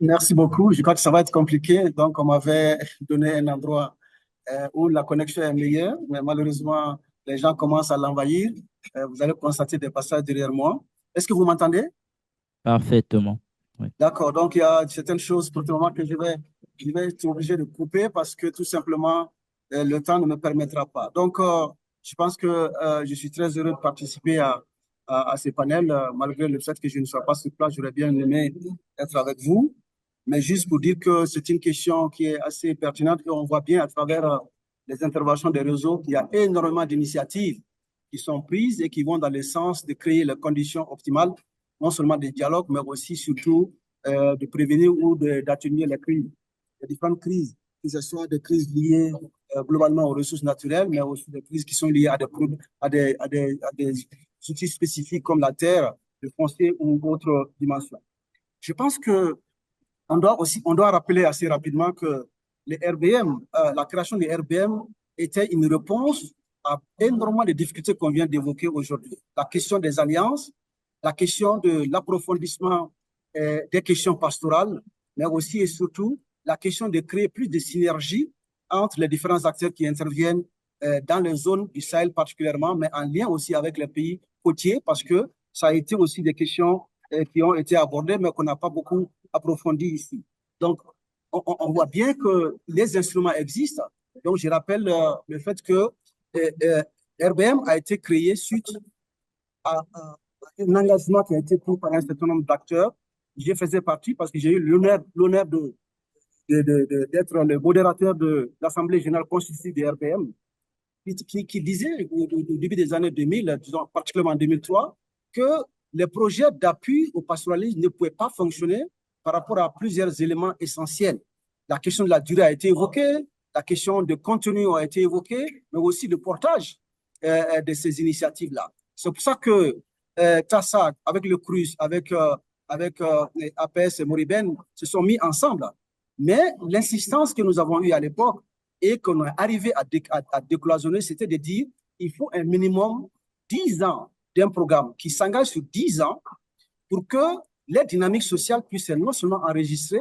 Merci beaucoup. Je crois que ça va être compliqué. Donc, on m'avait donné un endroit où la connexion est meilleure, mais malheureusement, les gens commencent à l'envahir. Vous allez constater des passages derrière moi. Est-ce que vous m'entendez? Parfaitement. Oui. D'accord. Donc, il y a certaines choses pour le moment que je vais être obligé de couper parce que tout simplement, le temps ne me permettra pas. Donc, je pense que je suis très heureux de participer à ces panels, malgré le fait que je ne sois pas sur place. J'aurais bien aimé être avec vous. Mais juste pour dire que c'est une question qui est assez pertinente et on voit bien à travers les interventions des réseaux qu'il y a énormément d'initiatives qui sont prises et qui vont dans le sens de créer les conditions optimales, non seulement des dialogues, mais aussi surtout de prévenir ou d'atténuer les crises, les différentes crises, que ce soit des crises liées globalement aux ressources naturelles, mais aussi des crises qui sont liées à des outils spécifiques comme la terre, le foncier ou d'autres dimensions. Je pense que on doit rappeler assez rapidement que les RBM, la création des RBM était une réponse à énormément de difficultés qu'on vient d'évoquer aujourd'hui. La question des alliances, la question de l'approfondissement des questions pastorales, mais aussi et surtout la question de créer plus de synergie entre les différents acteurs qui interviennent dans les zones du Sahel particulièrement, mais en lien aussi avec les pays côtiers, parce que ça a été aussi des questions qui ont été abordées, mais qu'on n'a pas beaucoup approfondi ici. Donc, on voit bien que les instruments existent. Donc, je rappelle le fait que RBM a été créé suite à un engagement qui a été pris par un certain nombre d'acteurs. J'y faisais partie parce que j'ai eu l'honneur d'être le modérateur de l'Assemblée générale constitutive des RBM, qui disait au début des années 2000, disons, particulièrement en 2003, que les projets d'appui au pastoralisme ne pouvaient pas fonctionner par rapport à plusieurs éléments essentiels. La question de la durée a été évoquée, la question de contenu a été évoquée, mais aussi le portage de ces initiatives-là. C'est pour ça que TASSA, avec le CRUS, avec APS et Moriben, se sont mis ensemble. Mais l'insistance que nous avons eue à l'époque et qu'on est arrivé à décloisonner, c'était de dire il faut un minimum 10 ans d'un programme qui s'engage sur 10 ans pour que les dynamiques sociales puissent non seulement enregistrer,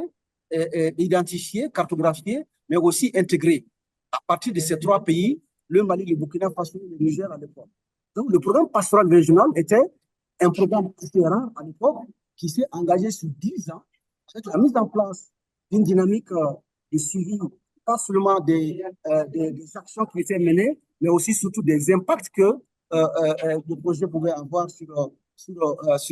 identifier, cartographier, mais aussi intégrer à partir de ces trois pays, le Mali, le Burkina Faso et le Niger à l'époque. Donc, le programme pastoral régional était un programme différent à l'époque qui s'est engagé sur 10 ans avec la mise en place d'une dynamique de suivi, pas seulement des actions qui étaient menées, mais aussi surtout des impacts que le projet pouvait avoir sur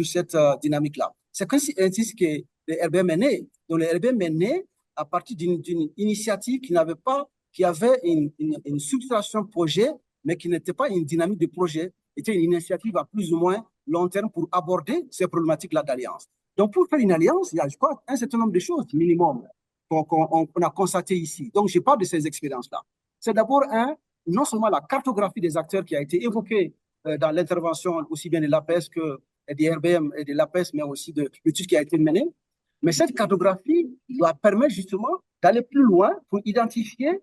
cette dynamique-là. C'est ainsi que le RBM est né. Donc, le RBM est né à partir d'une initiative qui avait une structuration projet, mais qui n'était pas une dynamique de projet, était une initiative à plus ou moins long terme pour aborder ces problématiques-là d'alliance. Donc, pour faire une alliance, il y a, je crois, un certain nombre de choses minimum qu'on a constaté ici. Donc, je parle de ces expériences-là. C'est d'abord, non seulement la cartographie des acteurs qui a été évoquée dans l'intervention aussi bien de l'APS que des RBM et de l'APS, mais aussi de l'étude qui a été menée. Mais cette cartographie doit permettre justement d'aller plus loin pour identifier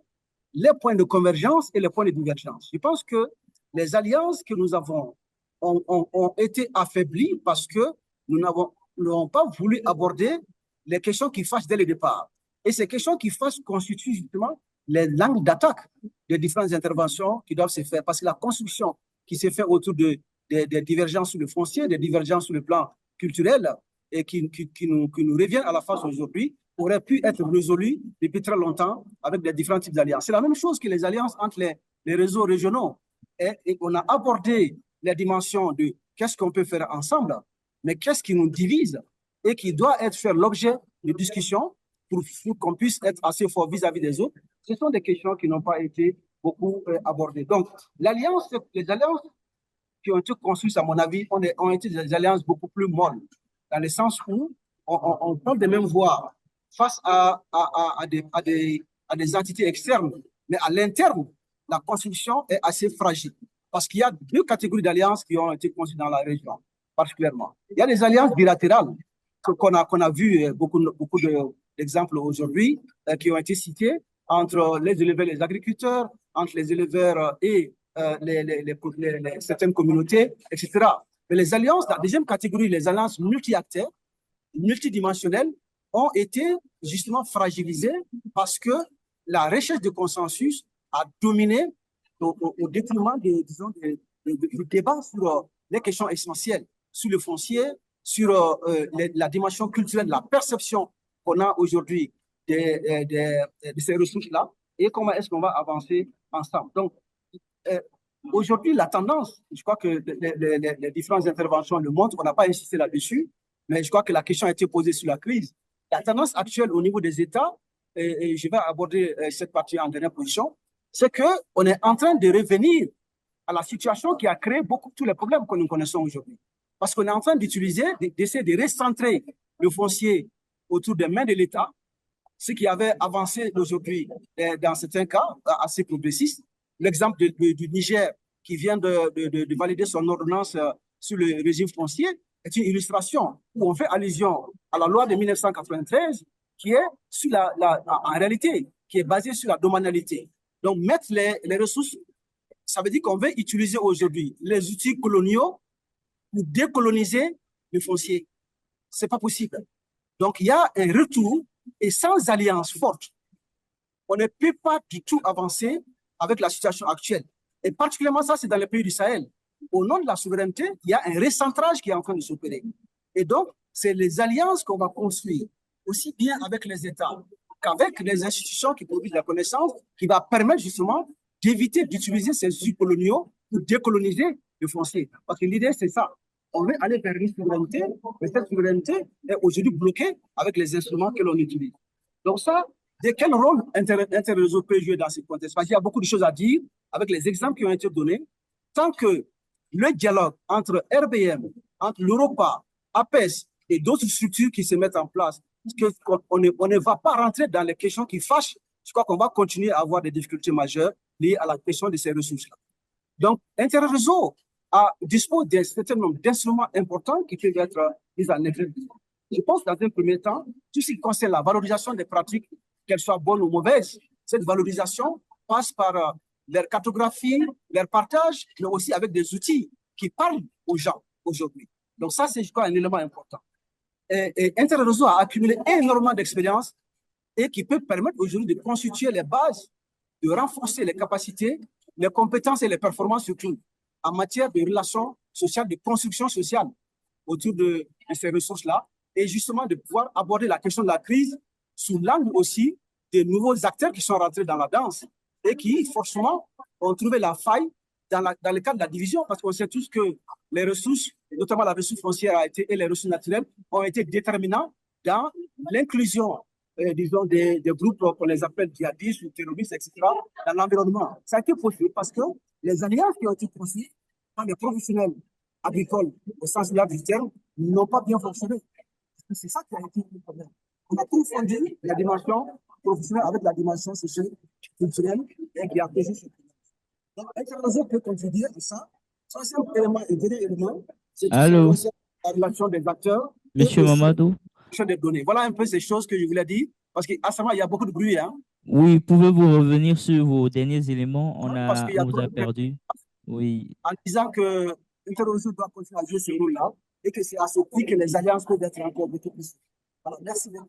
les points de convergence et les points de divergence. Je pense que les alliances que nous avons ont été affaiblies parce que nous n'avons pas voulu aborder les questions qui fâchent dès le départ. Et ces questions qui fâchent constituent justement les langues d'attaque des différentes interventions qui doivent se faire. Parce que la construction qui s'est faite autour des divergences sur le foncier, des divergences sur le plan culturel, et qui nous reviennent à la face aujourd'hui, aurait pu être résolue depuis très longtemps avec des différents types d'alliances. C'est la même chose que les alliances entre les réseaux régionaux. Et on a abordé les dimensions de qu'est-ce qu'on peut faire ensemble, mais qu'est-ce qui nous divise et qui doit être faire l'objet de discussions pour qu'on puisse être assez fort vis-à-vis des autres. Ce sont des questions qui n'ont pas été beaucoup abordées. Donc, les alliances qui ont été construites, à mon avis, ont été des alliances beaucoup plus molles, dans le sens où on parle des mêmes voix face à des entités externes, mais à l'interne, la construction est assez fragile. Parce qu'il y a deux catégories d'alliances qui ont été construites dans la région, particulièrement. Il y a des alliances bilatérales qu'on a vu beaucoup d'exemples aujourd'hui qui ont été cités entre les éleveurs et les agriculteurs, entre les éleveurs et certaines communautés, etc. Mais les alliances, la deuxième catégorie, les alliances multi-acteurs, multidimensionnelles, ont été justement fragilisés parce que la recherche de consensus a dominé au détriment disons, du débat sur les questions essentielles, sur le foncier, sur la dimension culturelle, la perception qu'on a aujourd'hui de ces ressources-là et comment est-ce qu'on va avancer ensemble. Donc, aujourd'hui, la tendance, je crois que les différentes interventions le montrent, on n'a pas insisté là-dessus, mais je crois que la question a été posée sur la crise. La tendance actuelle au niveau des États, et je vais aborder cette partie en dernière position, c'est qu'on est en train de revenir à la situation qui a créé tous les problèmes que nous connaissons aujourd'hui. Parce qu'on est en train d'essayer de recentrer le foncier autour des mains de l'État, ce qui avait avancé aujourd'hui dans certains cas assez progressiste. L'exemple du Niger qui vient de valider son ordonnance sur le régime foncier est une illustration où on fait allusion à la loi de 1993 qui est en réalité, qui est basée sur la domanialité. Donc, mettre les ressources, ça veut dire qu'on veut utiliser aujourd'hui les outils coloniaux pour décoloniser le foncier. C'est pas possible. Donc, il y a un retour et sans alliance forte, on ne peut pas du tout avancer avec la situation actuelle. Et particulièrement ça, c'est dans les pays du Sahel. Au nom de la souveraineté, il y a un recentrage qui est en train de s'opérer. Et donc, c'est les alliances qu'on va construire, aussi bien avec les États qu'avec les institutions qui produisent la connaissance, qui va permettre justement d'éviter d'utiliser ces outils coloniaux pour décoloniser le foncier. Parce que l'idée, c'est ça. On veut aller vers une souveraineté, mais cette souveraineté est aujourd'hui bloquée avec les instruments que l'on utilise. Donc ça, de quel rôle Interréseau peut jouer dans ce contexte? Parce qu'il y a beaucoup de choses à dire avec les exemples qui ont été donnés. Tant que le dialogue entre RBM, entre l'Europa, APES et d'autres structures qui se mettent en place, on ne va pas rentrer dans les questions qui fâchent, je crois qu'on va continuer à avoir des difficultés majeures liées à la question de ces ressources-là. Donc, Interréseau dispose d'un certain nombre d'instruments importants qui peuvent être mis en œuvre. Je pense, dans un premier temps, tout ce qui concerne la valorisation des pratiques, qu'elles soient bonnes ou mauvaises, cette valorisation passe par leur cartographie, leur partage, mais aussi avec des outils qui parlent aux gens aujourd'hui. Donc ça, c'est, je crois, un élément important. Et Interréseau a accumulé énormément d'expérience et qui peut permettre aujourd'hui de constituer les bases, de renforcer les capacités, les compétences et les performances surtout en matière de relations sociales, de construction sociale autour de ces ressources-là, et justement de pouvoir aborder la question de la crise sous l'angle aussi des nouveaux acteurs qui sont rentrés dans la danse et qui, forcément, ont trouvé la faille dans le cadre de la division, parce qu'on sait tous que les ressources, notamment la ressource foncière et les ressources naturelles, ont été déterminants dans l'inclusion, disons, des groupes qu'on les appelle djihadistes ou terroristes, etc., dans l'environnement. Ça a été possible parce que les alliances qui ont été construites par les professionnels agricoles, au sens large du terme, n'ont pas bien fonctionné. C'est ça qui a été le problème. On a confondu la dimension professionnelle avec la dimension sociale, culturelle, et qui a causé ce problème. Donc, Interréseau peut contribuer à ça. Ça, c'est un élément, un dernier élément, c'est tout ce qui concerne la relation des acteurs. Monsieur Mamadou. Des données. Voilà un peu ces choses que je voulais dire, parce qu'à ce moment, il y a beaucoup de bruit. Hein. Oui, pouvez-vous revenir sur vos derniers éléments? On vous a perdu. Oui. En disant que Interréseau doit continuer à jouer ce rôle-là et que c'est à ce prix que les alliances peuvent être encore beaucoup plus. Alors, merci beaucoup.